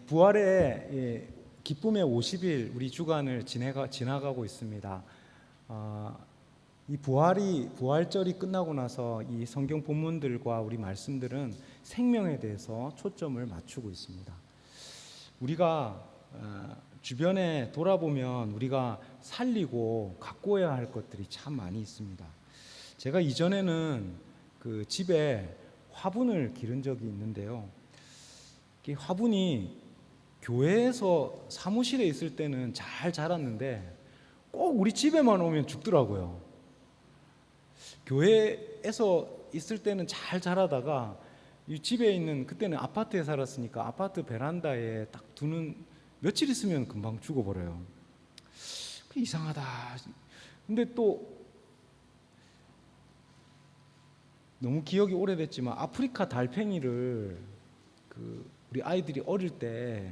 부활의 기쁨의 50일 우리 주간을 지나가고 있습니다. 이 부활절이 끝나고 나서 이 성경 본문들과 우리 말씀들은 생명에 대해서 초점을 맞추고 있습니다. 우리가 주변에 돌아보면 우리가 살리고 가꾸어야 할 것들이 참 많이 있습니다. 제가 이전에는 그 집에 화분을 기른 적이 있는데요. 이 화분이 교회에서 사무실에 있을 때는 잘 자랐는데 꼭 우리 집에만 오면 죽더라고요. 교회에서 있을 때는 잘 자라다가 이 집에 있는, 그때는 아파트에 살았으니까 아파트 베란다에 딱 두는 며칠 있으면 금방 죽어버려요. 이상하다. 근데 또 너무 기억이 오래됐지만 아프리카 달팽이를 우리 아이들이 어릴 때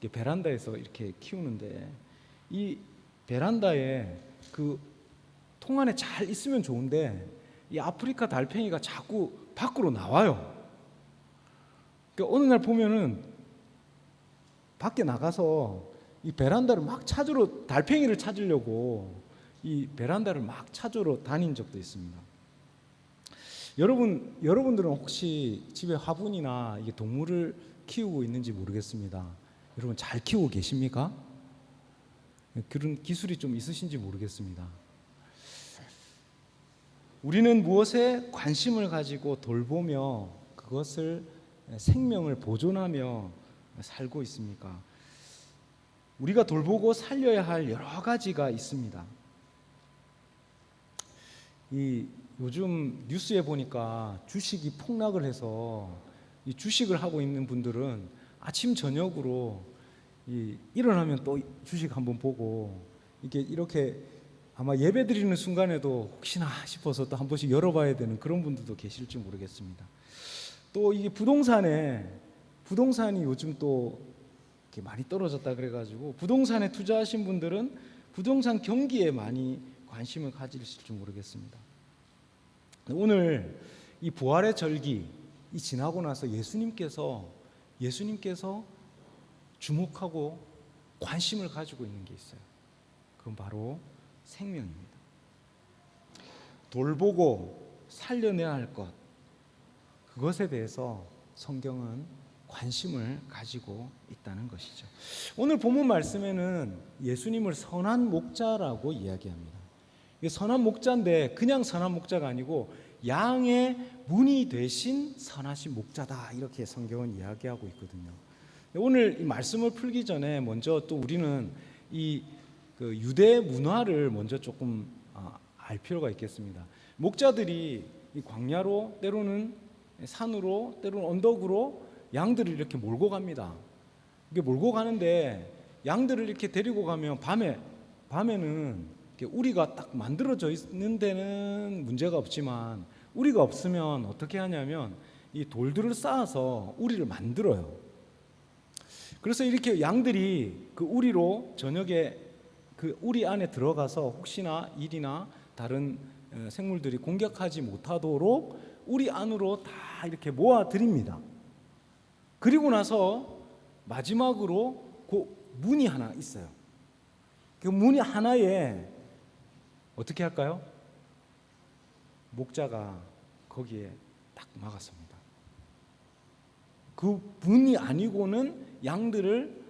베란다에서 이렇게 키우는데, 이 베란다에 그 통 안에 잘 있으면 좋은데 이 아프리카 달팽이가 자꾸 밖으로 나와요. 그러니까 어느 날 보면은 밖에 나가서 이 베란다를 막 달팽이를 찾으려고 이 베란다를 막 찾으러 다닌 적도 있습니다. 여러분들은 혹시 집에 화분이나 이게 동물을 키우고 있는지 모르겠습니다. 여러분 잘 키우고 계십니까? 그런 기술이 좀 있으신지 모르겠습니다. 우리는 무엇에 관심을 가지고 돌보며 그것을 생명을 보존하며 살고 있습니까? 우리가 돌보고 살려야 할 여러 가지가 있습니다. 요즘 뉴스에 보니까 주식이 폭락을 해서 이 주식을 하고 있는 분들은 아침 저녁으로 일어나면 또 주식 한번 보고 이게 이렇게 아마 예배 드리는 순간에도 혹시나 싶어서 또 한 번씩 열어봐야 되는 그런 분들도 계실지 모르겠습니다. 또 이게 부동산이 요즘 또 이렇게 많이 떨어졌다 그래가지고 부동산에 투자하신 분들은 부동산 경기에 많이 관심을 가지실지 모르겠습니다. 오늘 이 부활의 절기 지나고 나서 예수님께서 주목하고 관심을 가지고 있는 게 있어요. 그건 바로 생명입니다. 돌보고 살려내야 할 것, 그것에 대해서 성경은 관심을 가지고 있다는 것이죠. 오늘 본문 말씀에는 예수님을 선한 목자라고 이야기합니다. 선한 목자인데 그냥 선한 목자가 아니고 양의 문이 되신 선하신 목자다, 이렇게 성경은 이야기하고 있거든요. 오늘 이 말씀을 풀기 전에 먼저 또 우리는 그 유대 문화를 먼저 조금 알 필요가 있겠습니다. 목자들이 이 광야로, 때로는 산으로, 때로는 언덕으로 양들을 이렇게 몰고 갑니다. 이게 몰고 가는데 양들을 이렇게 데리고 가면 밤에는 이렇게 우리가 딱 만들어져 있는 데는 문제가 없지만, 우리가 없으면 어떻게 하냐면 이 돌들을 쌓아서 우리를 만들어요. 그래서 이렇게 양들이 그 우리로 저녁에 그 우리 안에 들어가서 혹시나 일이나 다른 생물들이 공격하지 못하도록 우리 안으로 다 이렇게 모아드립니다. 그리고 나서 마지막으로 그 문이 하나 있어요. 그 문이 하나에 어떻게 할까요? 목자가 거기에 딱 막았습니다. 그 문이 아니고는 양들을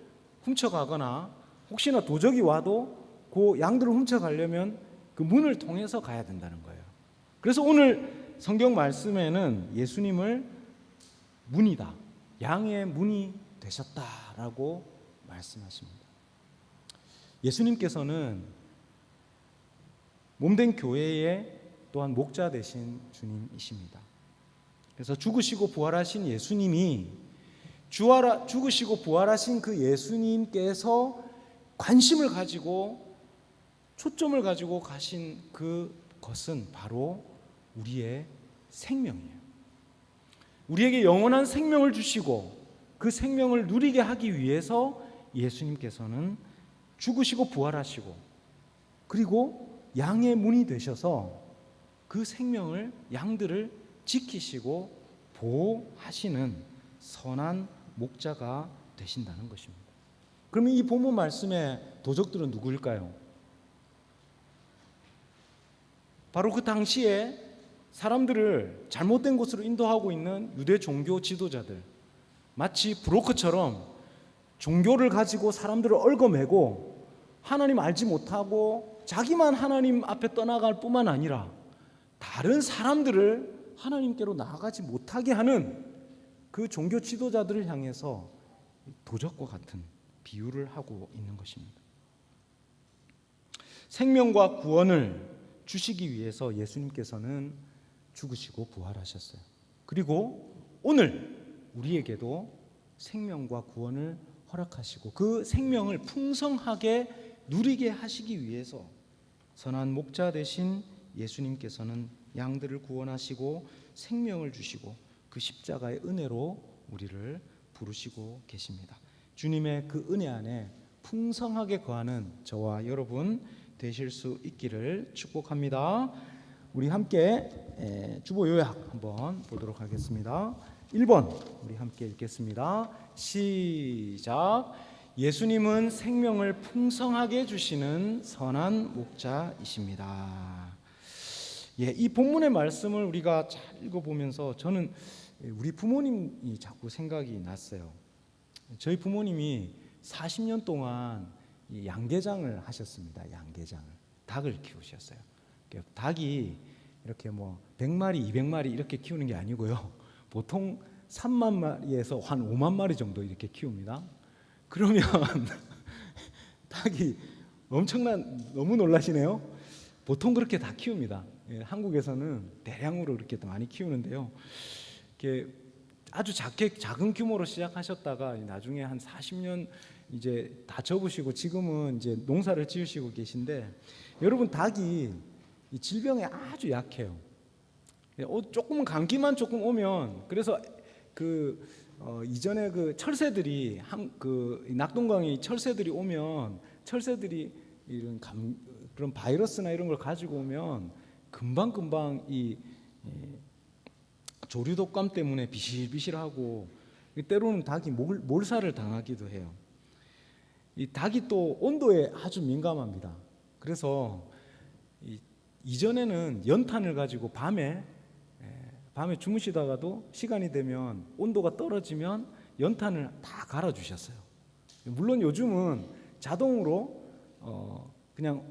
훔쳐가거나 혹시나 도적이 와도 그 양들을 훔쳐가려면 그 문을 통해서 가야 된다는 거예요. 그래서 오늘 성경 말씀에는 예수님을 문이다, 양의 문이 되셨다라고 말씀하십니다. 예수님께서는 몸된 교회의 또한 목자 되신 주님이십니다. 그래서 죽으시고 부활하신 예수님이 죽으시고 부활하신 그 예수님께서 관심을 가지고 초점을 가지고 가신 그것은 바로 우리의 생명이에요. 우리에게 영원한 생명을 주시고 그 생명을 누리게 하기 위해서 예수님께서는 죽으시고 부활하시고 그리고 양의 문이 되셔서 그 생명을, 양들을 지키시고 보호하시는 선한 목자가 되신다는 것입니다. 그러면 이 본문 말씀의 도적들은 누구일까요? 바로 그 당시에 사람들을 잘못된 곳으로 인도하고 있는 유대 종교 지도자들, 마치 브로커처럼 종교를 가지고 사람들을 얽어매고 하나님 알지 못하고 자기만 하나님 앞에 떠나갈 뿐만 아니라 다른 사람들을 하나님께로 나아가지 못하게 하는 그 종교 지도자들을 향해서 도적과 같은 비유를 하고 있는 것입니다. 생명과 구원을 주시기 위해서 예수님께서는 죽으시고 부활하셨어요. 그리고 오늘 우리에게도 생명과 구원을 허락하시고 그 생명을 풍성하게 누리게 하시기 위해서 선한 목자 되신 예수님께서는 양들을 구원하시고 생명을 주시고 그 십자가의 은혜로 우리를 부르시고 계십니다. 주님의 그 은혜 안에 풍성하게 거하는 저와 여러분 되실 수 있기를 축복합니다. 우리 함께 주보 요약 한번 보도록 하겠습니다. 1번 우리 함께 읽겠습니다. 시작. 예수님은 생명을 풍성하게 주시는 선한 목자이십니다. 이 본문의 말씀을 우리가 잘 읽어보면서 저는 우리 부모님이 자꾸 생각이 났어요. 저희 부모님이 40년 동안 양계장을 하셨습니다. 양계장을. 닭을 키우셨어요. 닭이 이렇게 100마리, 200마리 이렇게 키우는 게 아니고요. 보통 3만 마리에서 한 5만 마리 정도 이렇게 키웁니다. 그러면 닭이 너무 놀라시네요. 보통 그렇게 다 키웁니다. 한국에서는 대량으로 이렇게 많이 키우는데요. 이렇게 아주 작은 규모로 시작하셨다가 나중에 한 40년 이제 다 접으시고 지금은 이제 농사를 지으시고 계신데, 여러분 닭이 이 질병에 아주 약해요. 조금 감기만 조금 오면, 그래서 이전에 그 철새들이 낙동강에 철새들이 오면 철새들이 이런 그런 바이러스나 이런 걸 가지고 오면 금방 이 조류독감 때문에 비실비실하고 때로는 닭이 몰살을 당하기도 해요. 이 닭이 또 온도에 아주 민감합니다. 그래서 이전에는 연탄을 가지고 밤에 주무시다가도 시간이 되면 온도가 떨어지면 연탄을 다 갈아주셨어요. 물론 요즘은 자동으로 그냥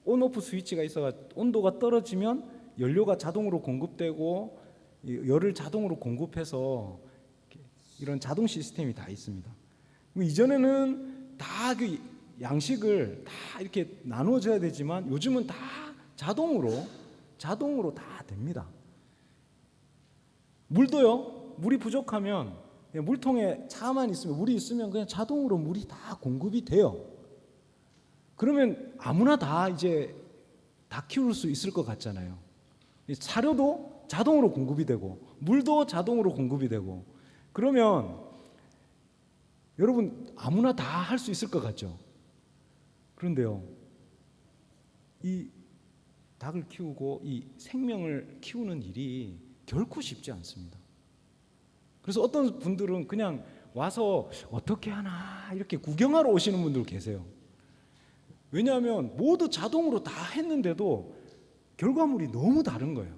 온오프 스위치가 있어서 온도가 떨어지면 연료가 자동으로 공급되고 열을 자동으로 공급해서 이런 자동 시스템이 다 있습니다. 이전에는 다 그 양식을 다 이렇게 나눠줘야 되지만 요즘은 다 자동으로 다 됩니다. 물도요, 물이 부족하면 물통에 차만 있으면, 물이 있으면 그냥 자동으로 물이 다 공급이 돼요. 그러면 아무나 다 이제 다 키울 수 있을 것 같잖아요. 사료도 자동으로 공급이 되고 물도 자동으로 공급이 되고, 그러면 여러분 아무나 다 할 수 있을 것 같죠. 그런데요, 이 닭을 키우고 이 생명을 키우는 일이 결코 쉽지 않습니다. 그래서 어떤 분들은 그냥 와서 어떻게 하나 이렇게 구경하러 오시는 분들 계세요. 왜냐하면 모두 자동으로 다 했는데도 결과물이 너무 다른 거예요.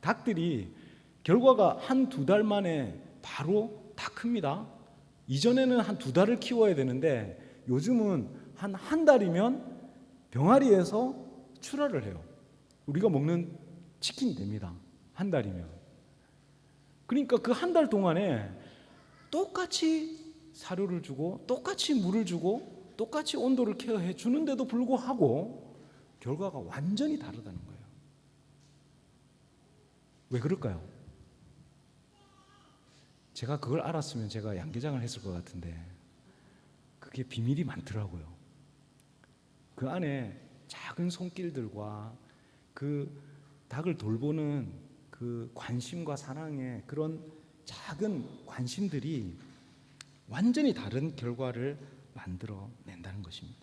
닭들이 결과가 한 두 달 만에 바로 다 큽니다. 이전에는 한 두 달을 키워야 되는데 요즘은 한 달이면 병아리에서 출하를 해요. 우리가 먹는 치킨이 됩니다. 한 달이면. 그러니까 그 한 달 동안에 똑같이 사료를 주고 똑같이 물을 주고 똑같이 온도를 케어해 주는데도 불구하고 결과가 완전히 다르다는 거예요. 왜 그럴까요? 제가 그걸 알았으면 제가 양계장을 했을 것 같은데 그게 비밀이 많더라고요. 그 안에 작은 손길들과 그 닭을 돌보는 그 관심과 사랑의 그런 작은 관심들이 완전히 다른 결과를 만들어낸다는 것입니다.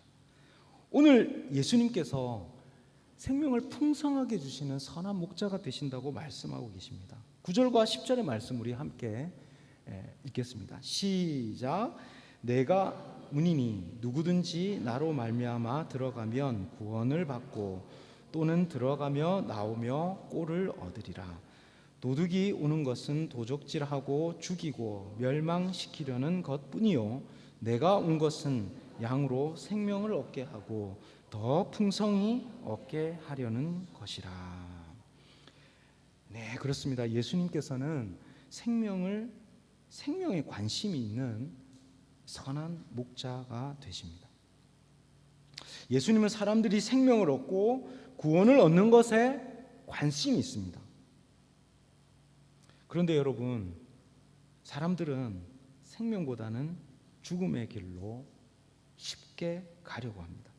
오늘 예수님께서 생명을 풍성하게 주시는 선한 목자가 되신다고 말씀하고 계십니다. 9절과 10절의 말씀 우리 함께 읽겠습니다. 시작. 내가 문이니 누구든지 나로 말미암아 들어가면 구원을 받고 또는 들어가며 나오며 꼴을 얻으리라. 도둑이 오는 것은 도적질하고 죽이고 멸망시키려는 것뿐이요 내가 온 것은 양으로 생명을 얻게 하고 더 풍성히 얻게 하려는 것이라. 네, 그렇습니다. 예수님께서는 생명에 관심이 있는 선한 목자가 되십니다. 예수님은 사람들이 생명을 얻고 구원을 얻는 것에 관심이 있습니다. 그런데 여러분, 사람들은 생명보다는 죽음의 길로 쉽게 가려고 합니다.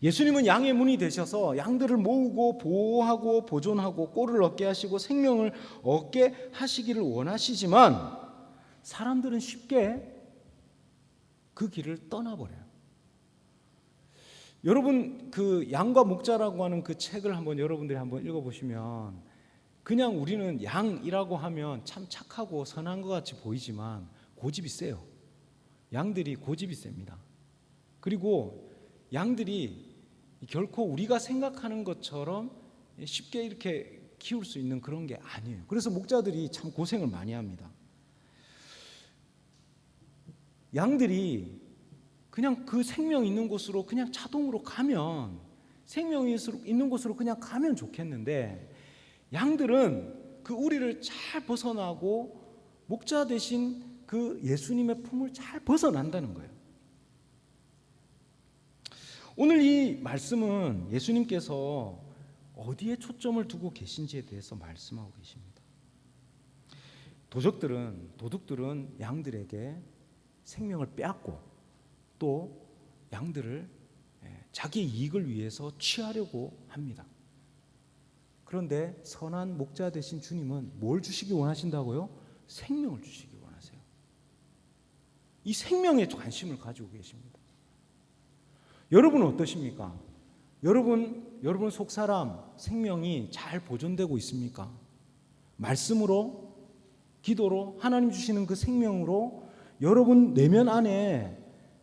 예수님은 양의 문이 되셔서 양들을 모으고 보호하고 보존하고 꼴을 얻게 하시고 생명을 얻게 하시기를 원하시지만 사람들은 쉽게 그 길을 떠나버려요. 여러분, 그 양과 목자라고 하는 그 책을 여러분들이 한번 읽어보시면 그냥 우리는 양이라고 하면 참 착하고 선한 것 같이 보이지만 고집이 세요. 양들이 고집이 셉니다. 그리고 양들이 결코 우리가 생각하는 것처럼 쉽게 이렇게 키울 수 있는 그런 게 아니에요. 그래서 목자들이 참 고생을 많이 합니다. 양들이 그냥 그 생명 있는 곳으로 그냥 자동으로 가면 생명이 있는 곳으로 그냥 가면 좋겠는데 양들은 그 우리를 잘 벗어나고 목자 대신 그 예수님의 품을 잘 벗어난다는 거예요. 오늘 이 말씀은 예수님께서 어디에 초점을 두고 계신지에 대해서 말씀하고 계십니다. 도둑들은 양들에게 생명을 빼앗고 또 양들을 자기 이익을 위해서 취하려고 합니다. 그런데 선한 목자 되신 주님은 뭘 주시기 원하신다고요? 생명을 주시기 원하세요. 이 생명에 관심을 가지고 계십니다. 여러분은 어떠십니까? 여러분 속사람 생명이 잘 보존되고 있습니까? 말씀으로, 기도로, 하나님 주시는 그 생명으로 여러분 내면 안에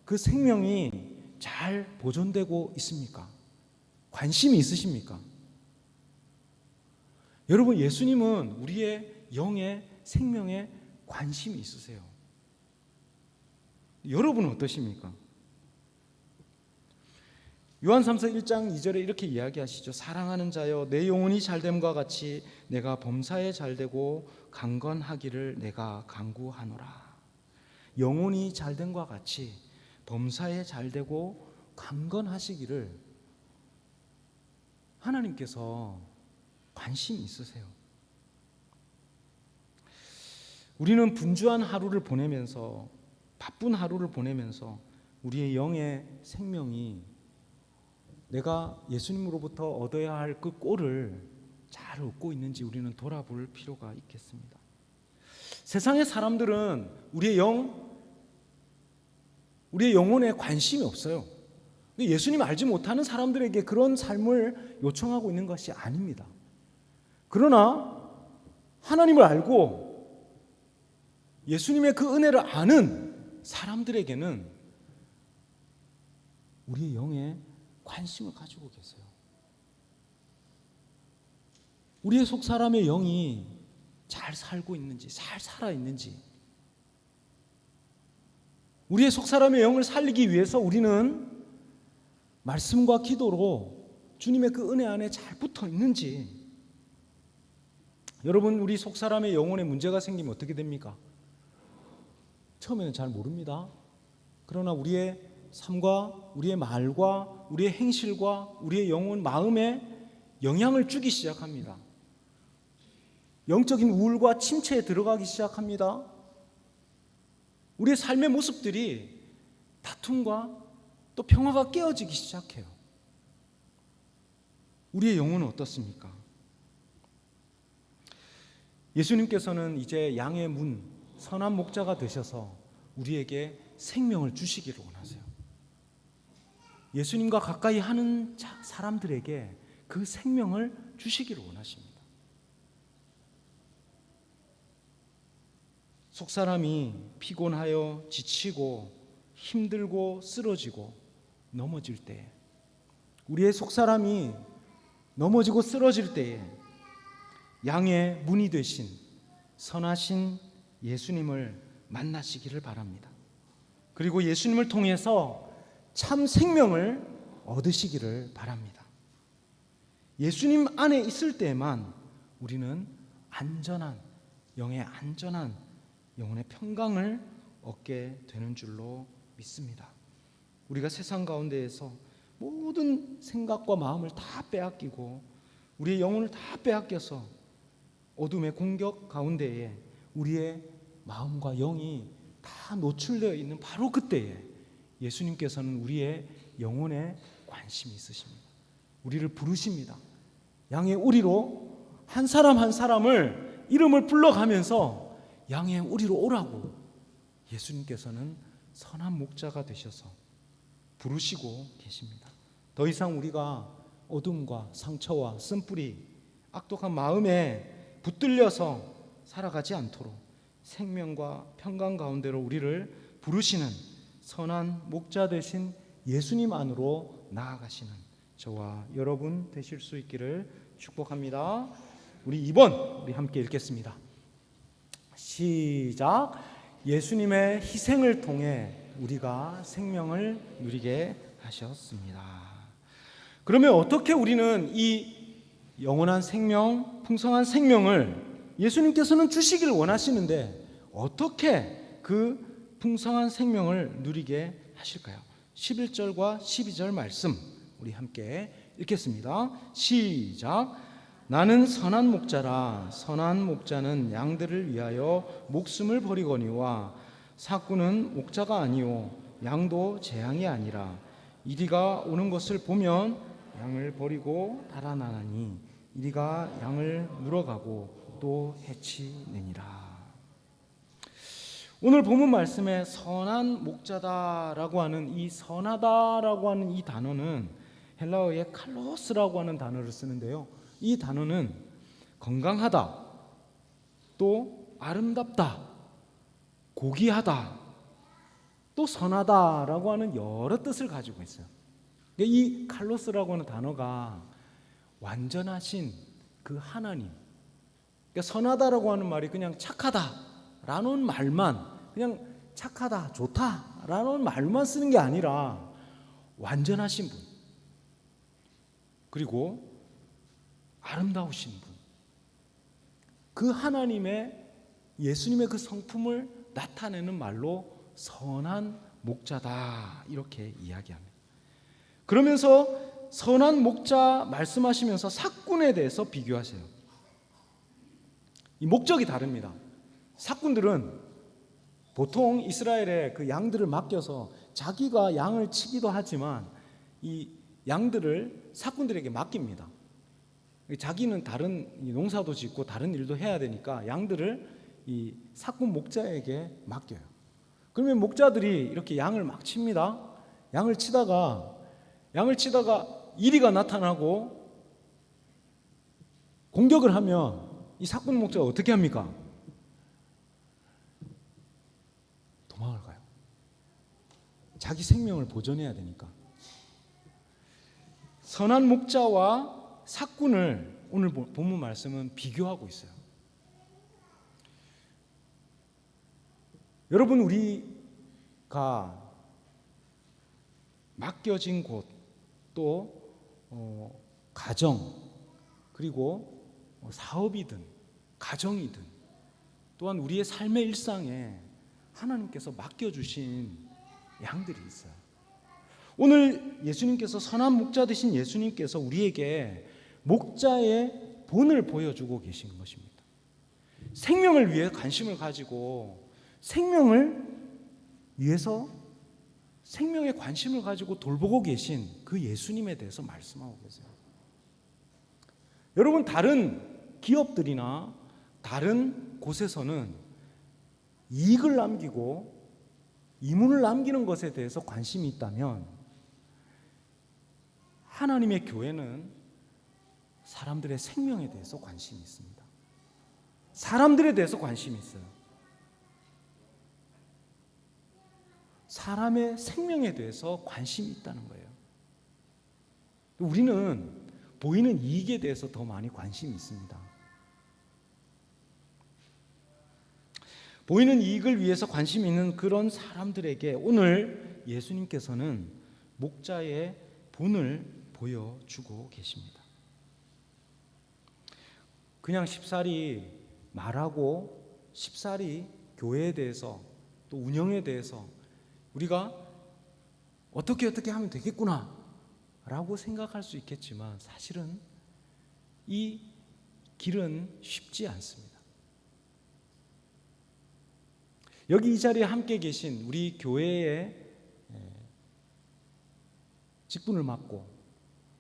그 생명이 잘 보존되고 있습니까? 관심이 있으십니까? 여러분, 예수님은 우리의 영의 생명에 관심이 있으세요. 여러분은 어떠십니까? 요한삼서 1장 2절에 이렇게 이야기하시죠. 사랑하는 자여, 내 영혼이 잘됨과 같이 내가 범사에 잘되고 강건하기를 내가 간구하노라. 영혼이 잘됨과 같이 범사에 잘되고 강건하시기를 하나님께서 관심이 있으세요. 우리는 분주한 하루를 보내면서, 바쁜 하루를 보내면서 우리의 영의 생명이 내가 예수님으로부터 얻어야 할 그 꼴을 잘 얻고 있는지 우리는 돌아볼 필요가 있겠습니다. 세상의 사람들은 우리의 영혼에 관심이 없어요. 예수님 알지 못하는 사람들에게 그런 삶을 요청하고 있는 것이 아닙니다. 그러나 하나님을 알고 예수님의 그 은혜를 아는 사람들에게는 우리의 영에 관심을 가지고 계세요. 우리의 속 사람의 영이 잘 살고 있는지, 잘 살아 있는지, 우리의 속 사람의 영을 살리기 위해서 우리는 말씀과 기도로 주님의 그 은혜 안에 잘 붙어 있는지. 여러분, 우리 속 사람의 영혼에 문제가 생기면 어떻게 됩니까? 처음에는 잘 모릅니다. 그러나 우리의 삶과 우리의 말과 우리의 행실과 우리의 영혼, 마음에 영향을 주기 시작합니다. 영적인 우울과 침체에 들어가기 시작합니다. 우리의 삶의 모습들이 다툼과 또 평화가 깨어지기 시작해요. 우리의 영혼은 어떻습니까? 예수님께서는 이제 양의 문, 선한 목자가 되셔서 우리에게 생명을 주시기를 원하세요. 예수님과 가까이 하는 사람들에게 그 생명을 주시기를 원하십니다. 속사람이 피곤하여 지치고 힘들고 쓰러지고 넘어질 때에, 우리의 속사람이 넘어지고 쓰러질 때에 양의 문이 되신 선하신 예수님을 만나시기를 바랍니다. 그리고 예수님을 통해서 참 생명을 얻으시기를 바랍니다. 예수님 안에 있을 때만 우리는 안전한 영혼의 평강을 얻게 되는 줄로 믿습니다. 우리가 세상 가운데에서 모든 생각과 마음을 다 빼앗기고 우리의 영혼을 다 빼앗겨서 어둠의 공격 가운데에 우리의 마음과 영이 다 노출되어 있는 바로 그때에 예수님께서는 우리의 영혼에 관심이 있으십니다. 우리를 부르십니다. 양의 우리로 한 사람 한 사람을 이름을 불러가면서 양의 우리로 오라고 예수님께서는 선한 목자가 되셔서 부르시고 계십니다. 더 이상 우리가 어둠과 상처와 쓴뿌리, 악독한 마음에 붙들려서 살아가지 않도록 생명과 평강 가운데로 우리를 부르시는 선한 목자 되신 예수님 안으로 나아가시는 저와 여러분 되실 수 있기를 축복합니다. 우리 2번 우리 함께 읽겠습니다. 시작. 예수님의 희생을 통해 우리가 생명을 누리게 하셨습니다. 그러면 어떻게 우리는 이 영원한 생명, 풍성한 생명을 예수님께서는 주시기를 원하시는데 어떻게 그 풍성한 생명을 누리게 하실까요? 11절과 12절 말씀 우리 함께 읽겠습니다. 시작. 나는 선한 목자라. 선한 목자는 양들을 위하여 목숨을 버리거니와 삭구는 목자가 아니요 양도 제 양이 아니라 이리가 오는 것을 보면 양을 버리고 달아나니 이리가 양을 물어가고 또 해치느니라. 오늘 본문 말씀에 선한 목자다라고 하는 이 선하다라고 하는 이 단어는 헬라어의 칼로스라고 하는 단어를 쓰는데요. 이 단어는 건강하다, 또 아름답다, 고귀하다, 또 선하다라고 하는 여러 뜻을 가지고 있어요. 이 칼로스라고 하는 단어가 완전하신 그 하나님, 그러니까 선하다라고 하는 말이 그냥 착하다라는 말만, 그냥 착하다, 좋다라는 말만 쓰는 게 아니라 완전하신 분, 그리고 아름다우신 분, 그 하나님의 예수님의 그 성품을 나타내는 말로 선한 목자다 이렇게 이야기합니다. 그러면서 선한 목자 말씀하시면서 삭군에 대해서 비교하세요. 이 목적이 다릅니다. 삭군들은 보통 이스라엘의 그 양들을 맡겨서 자기가 양을 치기도 하지만 이 양들을 삭군들에게 맡깁니다. 자기는 다른 농사도 짓고 다른 일도 해야 되니까 양들을 이 삭군 목자에게 맡겨요. 그러면 목자들이 이렇게 양을 막 칩니다. 양을 치다가 이리가 나타나고 공격을 하면 이 삭군 목자가 어떻게 합니까? 도망을 가요. 자기 생명을 보존해야 되니까. 선한 목자와 삭군을 오늘 본문 말씀은 비교하고 있어요. 여러분, 우리가 맡겨진 곳, 또 가정, 그리고 사업이든 가정이든 또한 우리의 삶의 일상에 하나님께서 맡겨주신 양들이 있어요. 오늘 예수님께서 선한 목자 되신 예수님께서 우리에게 목자의 본을 보여주고 계신 것입니다. 생명을 위해 관심을 가지고 생명을 위해서 생명에 관심을 가지고 돌보고 계신 그 예수님에 대해서 말씀하고 계세요. 여러분, 다른 기업들이나 다른 곳에서는 이익을 남기고 이문을 남기는 것에 대해서 관심이 있다면 하나님의 교회는 사람들의 생명에 대해서 관심이 있습니다. 사람들에 대해서 관심이 있어요. 사람의 생명에 대해서 관심이 있다는 거예요. 우리는 보이는 이익에 대해서 더 많이 관심이 있습니다. 보이는 이익을 위해서 관심이 있는 그런 사람들에게 오늘 예수님께서는 목자의 본을 보여주고 계십니다. 그냥 쉽사리 말하고 쉽사리 교회에 대해서 또 운영에 대해서 우리가 어떻게 하면 되겠구나 라고 생각할 수 있겠지만 사실은 이 길은 쉽지 않습니다. 여기 이 자리에 함께 계신 우리 교회의 직분을 맡고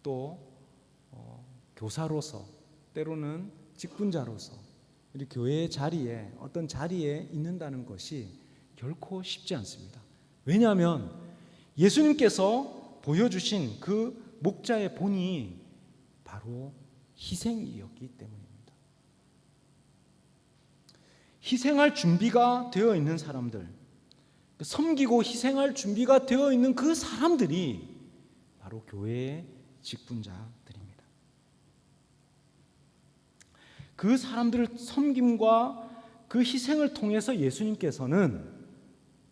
또 교사로서 때로는 직분자로서 우리 교회의 자리에 어떤 자리에 있는다는 것이 결코 쉽지 않습니다. 왜냐하면 예수님께서 보여주신 그 목자의 본이 바로 희생이었기 때문입니다. 희생할 준비가 되어 있는 사람들, 섬기고 희생할 준비가 되어 있는 그 사람들이 바로 교회의 직분자들입니다. 그 사람들을 섬김과 그 희생을 통해서 예수님께서는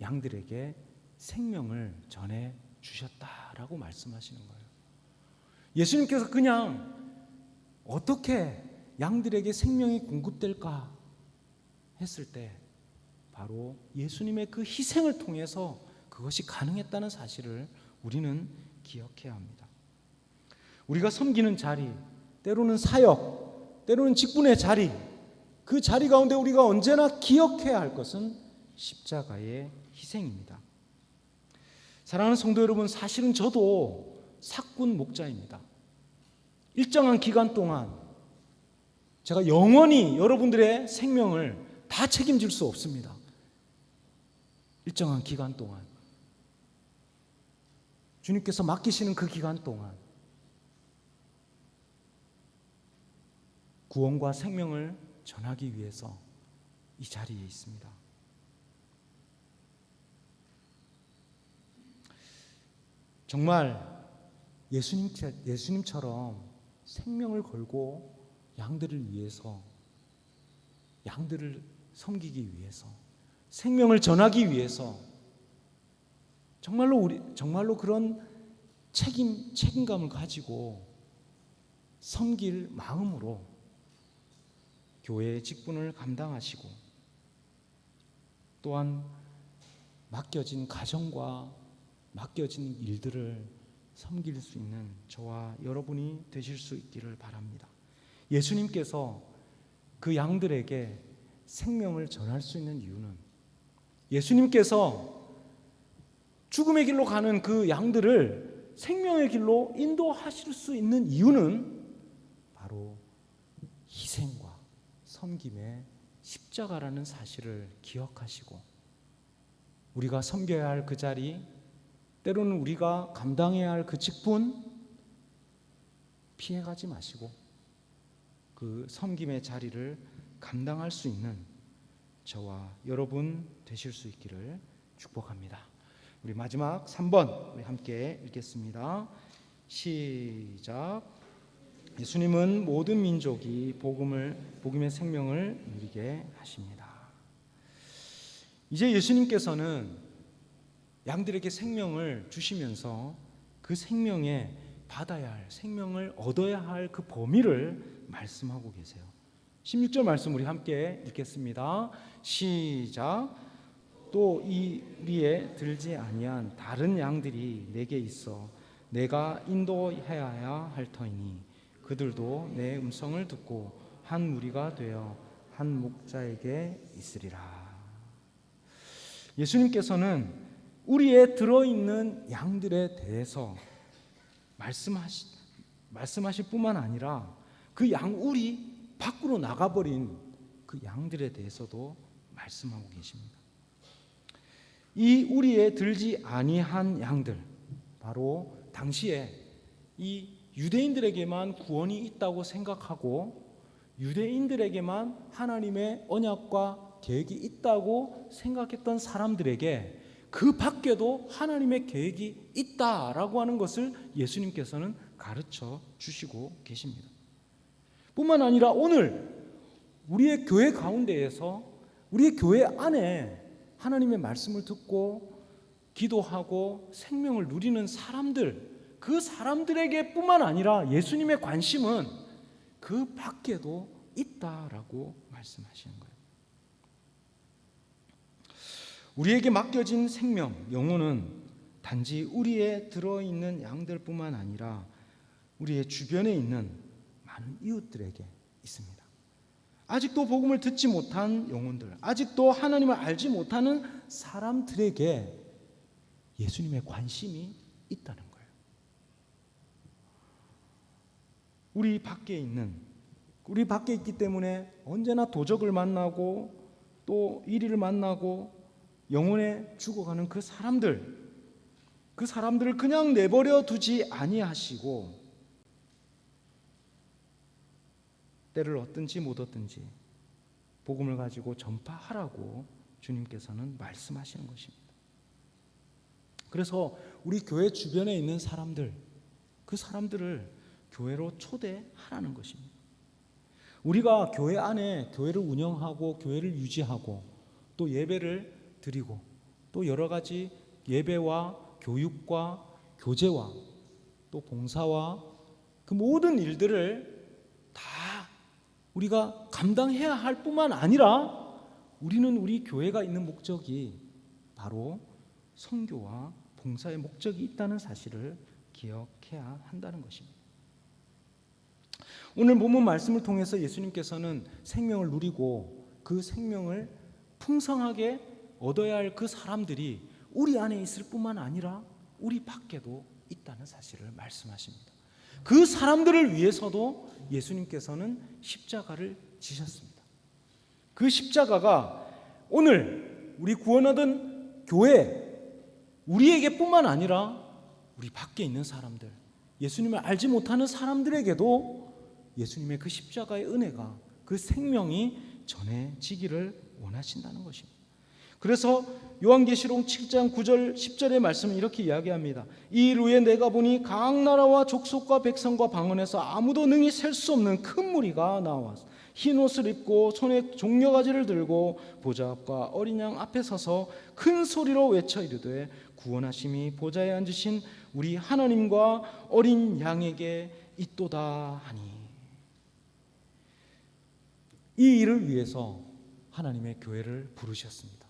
양들에게 생명을 전해 주셨다라고 말씀하시는 거예요. 예수님께서 그냥 어떻게 양들에게 생명이 공급될까 했을 때 바로 예수님의 그 희생을 통해서 그것이 가능했다는 사실을 우리는 기억해야 합니다. 우리가 섬기는 자리, 때로는 사역, 때로는 직분의 자리, 그 자리 가운데 우리가 언제나 기억해야 할 것은 십자가의 희생입니다. 사랑하는 성도 여러분, 사실은 저도 사꾼 목자입니다. 일정한 기간 동안 제가 영원히 여러분들의 생명을 다 책임질 수 없습니다. 일정한 기간 동안 주님께서 맡기시는 그 기간 동안 구원과 생명을 전하기 위해서 이 자리에 있습니다. 정말 예수님처럼 생명을 걸고 양들을 위해서, 양들을 섬기기 위해서, 생명을 전하기 위해서 정말로 그런 책임감을 가지고 섬길 마음으로 교회의 직분을 감당하시고 또한 맡겨진 가정과 맡겨진 일들을 섬길 수 있는 저와 여러분이 되실 수 있기를 바랍니다. 예수님께서 그 양들에게 생명을 전할 수 있는 이유는, 예수님께서 죽음의 길로 가는 그 양들을 생명의 길로 인도하실 수 있는 이유는 바로 희생과 섬김의 십자가라는 사실을 기억하시고 우리가 섬겨야 할 그 자리, 때로는 우리가 감당해야 할 그 직분 피해가지 마시고 그 섬김의 자리를 감당할 수 있는 저와 여러분 되실 수 있기를 축복합니다. 우리 마지막 3번 우리 함께 읽겠습니다. 시작. 예수님은 모든 민족이 복음의 생명을 누리게 하십니다. 이제 예수님께서는 양들에게 생명을 주시면서 그 생명에 받아야 할, 생명을 얻어야 할 그 범위를 말씀하고 계세요. 16절 말씀 우리 함께 읽겠습니다. 시작. 또 이 우리에 들지 아니한 다른 양들이 내게 있어 내가 인도해야 할 터이니 그들도 내 음성을 듣고 한 무리가 되어 한 목자에게 있으리라. 예수님께서는 우리에 들어있는 양들에 대해서 말씀하실 뿐만 아니라 그 양우리 밖으로 나가버린 그 양들에 대해서도 말씀하고 계십니다. 이 우리에 들지 아니한 양들, 바로 당시에 이 유대인들에게만 구원이 있다고 생각하고 유대인들에게만 하나님의 언약과 계획이 있다고 생각했던 사람들에게 그 밖에도 하나님의 계획이 있다라고 하는 것을 예수님께서는 가르쳐 주시고 계십니다. 뿐만 아니라 오늘 우리의 교회 가운데에서, 우리의 교회 안에 하나님의 말씀을 듣고 기도하고 생명을 누리는 사람들, 그 사람들에게 뿐만 아니라 예수님의 관심은 그 밖에도 있다라고 말씀하시는 거예요. 우리에게 맡겨진 생명, 영혼은 단지 우리의 들어있는 양들뿐만 아니라 우리의 주변에 있는 많은 이웃들에게 있습니다. 아직도 복음을 듣지 못한 영혼들, 아직도 하나님을 알지 못하는 사람들에게 예수님의 관심이 있다는 거예요. 우리 밖에 있기 때문에 언제나 도적을 만나고 또 이리를 만나고 영혼에 죽어가는 그 사람들을 그냥 내버려 두지 아니하시고 때를 얻든지 못 얻든지 복음을 가지고 전파하라고 주님께서는 말씀하시는 것입니다. 그래서 우리 교회 주변에 있는 사람들, 그 사람들을 교회로 초대하라는 것입니다. 우리가 교회 안에 교회를 운영하고 교회를 유지하고 또 예배를 드리고 또 여러 가지 예배와 교육과 교제와 또 봉사와 그 모든 일들을 다 우리가 감당해야 할 뿐만 아니라 우리는 우리 교회가 있는 목적이 바로 선교와 봉사의 목적이 있다는 사실을 기억해야 한다는 것입니다. 오늘 본문 말씀을 통해서 예수님께서는 생명을 누리고 그 생명을 풍성하게 얻어야 할 그 사람들이 우리 안에 있을 뿐만 아니라 우리 밖에도 있다는 사실을 말씀하십니다. 그 사람들을 위해서도 예수님께서는 십자가를 지셨습니다. 그 십자가가 오늘 우리 구원 얻은 교회, 우리에게 뿐만 아니라 우리 밖에 있는 사람들, 예수님을 알지 못하는 사람들에게도 예수님의 그 십자가의 은혜가, 그 생명이 전해지기를 원하신다는 것입니다. 그래서 요한계시록 7장 9절 10절의 말씀은 이렇게 이야기합니다. 이 일 후에 내가 보니 각 나라와 족속과 백성과 방언에서 아무도 능히 셀 수 없는 큰 무리가 나와서 흰 옷을 입고 손에 종려가지를 들고 보좌 앞과 어린 양 앞에 서서 큰 소리로 외쳐 이르되 구원하심이 보좌에 앉으신 우리 하나님과 어린 양에게 있도다 하니. 이 일을 위해서 하나님의 교회를 부르셨습니다.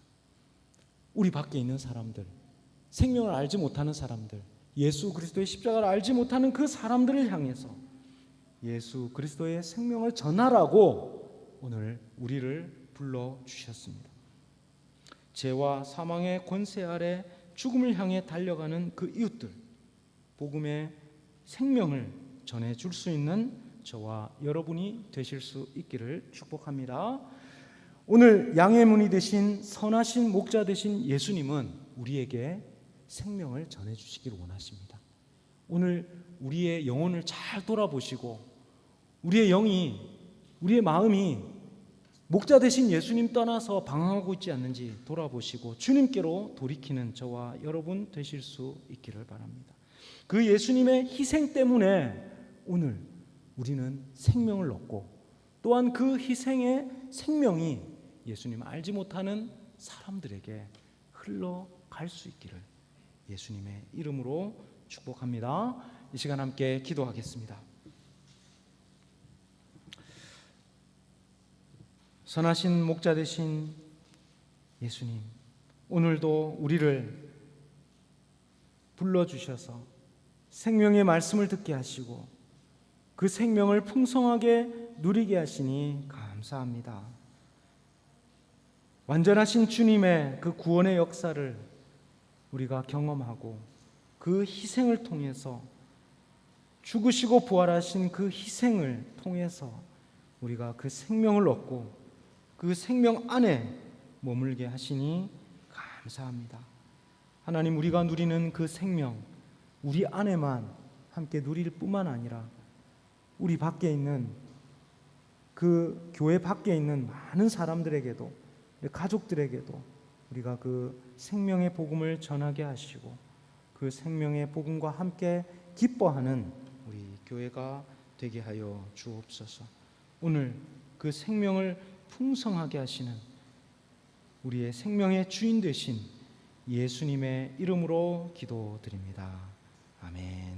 우리 밖에 있는 사람들, 생명을 알지 못하는 사람들, 예수 그리스도의 십자가를 알지 못하는 그 사람들을 향해서 예수 그리스도의 생명을 전하라고 오늘 우리를 불러주셨습니다. 죄와 사망의 권세 아래 죽음을 향해 달려가는 그 이웃들, 복음의 생명을 전해줄 수 있는 저와 여러분이 되실 수 있기를 축복합니다. 오늘 양의 문이 되신 선하신 목자 되신 예수님은 우리에게 생명을 전해주시기를 원하십니다. 오늘 우리의 영혼을 잘 돌아보시고 우리의 영이, 우리의 마음이 목자 되신 예수님 떠나서 방황하고 있지 않는지 돌아보시고 주님께로 돌이키는 저와 여러분 되실 수 있기를 바랍니다. 그 예수님의 희생 때문에 오늘 우리는 생명을 얻고 또한 그 희생의 생명이 예수님을 알지 못하는 사람들에게 흘러갈 수 있기를 예수님의 이름으로 축복합니다. 이 시간 함께 기도하겠습니다. 선하신 목자 되신 예수님, 오늘도 우리를 불러주셔서 생명의 말씀을 듣게 하시고 그 생명을 풍성하게 누리게 하시니 감사합니다. 완전하신 주님의 그 구원의 역사를 우리가 경험하고 그 희생을 통해서 죽으시고 부활하신 그 희생을 통해서 우리가 그 생명을 얻고 그 생명 안에 머물게 하시니 감사합니다. 하나님, 우리가 누리는 그 생명 우리 안에만 함께 누릴 뿐만 아니라 우리 밖에 있는 그 교회 밖에 있는 많은 사람들에게도, 가족들에게도, 우리가 그 생명의 복음을 전하게 하시고 그 생명의 복음과 함께 기뻐하는 우리 교회가 되게 하여 주옵소서. 오늘 그 생명을 풍성하게 하시는 우리의 생명의 주인 되신 예수님의 이름으로 기도드립니다. 아멘.